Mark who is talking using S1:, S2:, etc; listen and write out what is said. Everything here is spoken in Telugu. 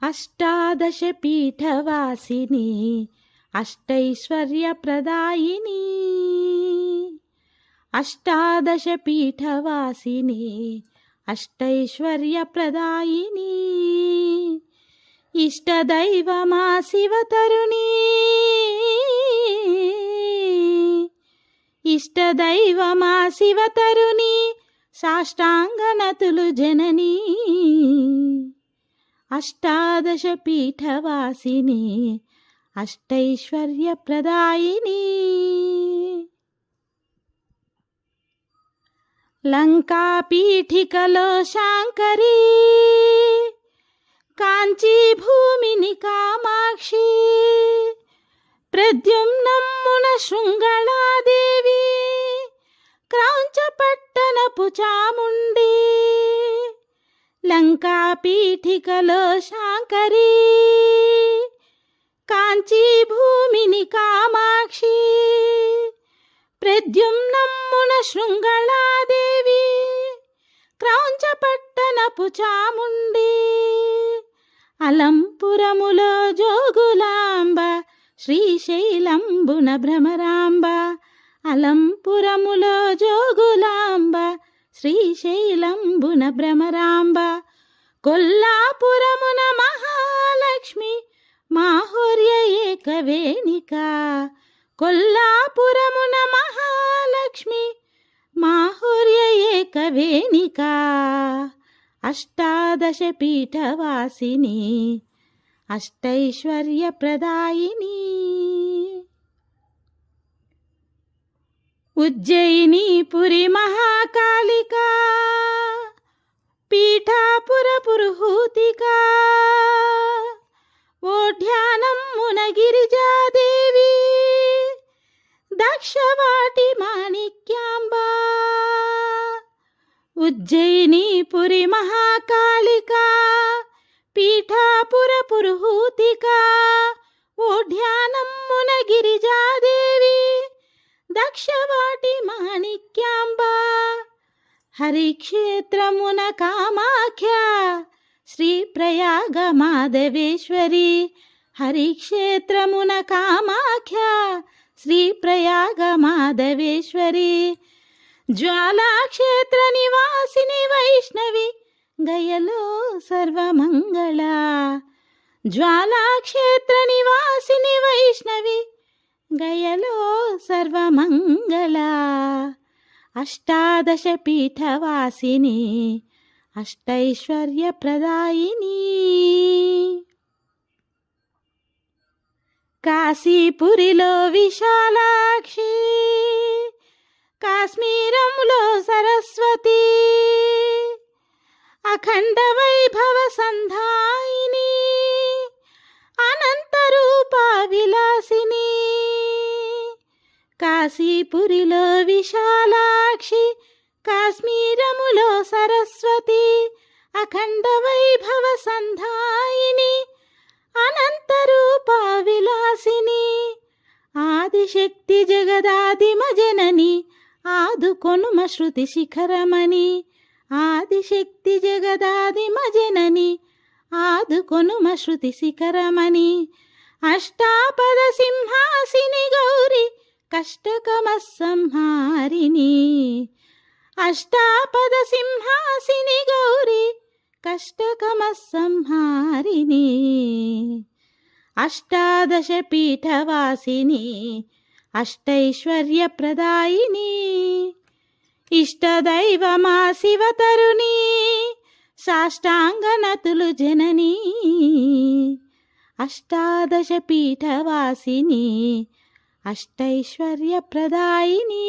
S1: అష్టాదశపీఠవాసిని అష్టైశ్వర్యప్రదాయిని అష్టాదశపీఠవాసిని అష్టైశ్వర్యప్రదాయిని ఇష్టదైవమా శివతరుణి ఇష్టదైవమా శివతరుణి సాష్టాంగనతులు జననీ అష్టాదశపీఠవాసిని అష్టైశ్వర్యప్రదాయిని లంకాపీఠికలో శాంకరీ కాంచీభూమిని కామాక్షి ప్రద్యుమ్నమ్మున శృంగళాదేవి క్రౌంచపట్టణపు చాముండి లంకాపీఠికలో శాంకరీ కాంచీభూమిని కామాక్షి ప్రద్యుమ్నమ్మున శృంగళాదేవి క్రౌంచపట్టణపు చాముండి అలంపురములో జోగులాంబ శ్రీశైలంబున భ్రమరాంబ అలంపురములో జోగులాంబ శ్రీశైలంబున భ్రమరాంబ కొల్లాపురమున మహాలక్ష్మి మాహుర్య ఏకవేణిక కొల్లాపురమున మహాలక్ష్మి మాహుర్య ఏకవేణిక అష్టాదశపీఠవాసిని అష్టైశ్వర్యప్రదాయిని ఉజ్జయినీపురి మహాకాళికా పీఠాపుర పురుహూతికా ఓఢ్యానమ్మున గిరిజాదేవి దక్షవాటి మాణిక్యాంబా ఉజ్జయినీపురి మహాకాళికా పీఠాపుర పురుహూతికా ఓఢ్యానమ్మున గిరిజాదేవి దక్షవాటి మాణిక్యాంబా హరిక్షేత్రమున కామాఖ్య శ్రీ ప్రయాగ మాధవేశ్వరి హరిక్షేత్రమున కామాఖ్య శ్రీ ప్రయాగ మాధవేశ్వరి జ్వాలాక్షేత్ర నివాసిని వైష్ణవి గయలో సర్వమంగళ జ్వాలాక్షేత్ర నివాసిని వైష్ణవి గయలో సర్వమంగళ అష్టాదశపీఠవాసిని అష్టైశ్వర్యప్రదాయిని కాశీపురిలో విశాలాక్షి కాశ్మీరంలో సరస్వతి అఖండ వైభవ సంధాయిని అనంతరూప విలాసిని కాశీపురిలో విశాలాక్షి కాశ్మీరములో సరస్వతి అఖండ వైభవ సంధాయిని అనంతరూప విలాసిని ఆదిశక్తి జగదాదిమ జనని ఆదుకొనుమ శృతి శిఖరమణి ఆదిశక్తి జగదాదిమ జనని ఆదుకొనుమ శృతి శిఖరమణి అష్టాపద సింహాసిని గౌరి కష్టకమ సంహారిణి అష్టాపద సింహాసిని గౌరి కష్టకమ సంహారిణి అష్టాదశపీఠవాసిని అష్టైశ్వర్యప్రదాయిని ఇష్టదైవమా శివతరుణి సాష్టాంగనతులు జననీ అష్టాదశపీఠవాసిని అష్టైశ్వర్యప్రదాయిని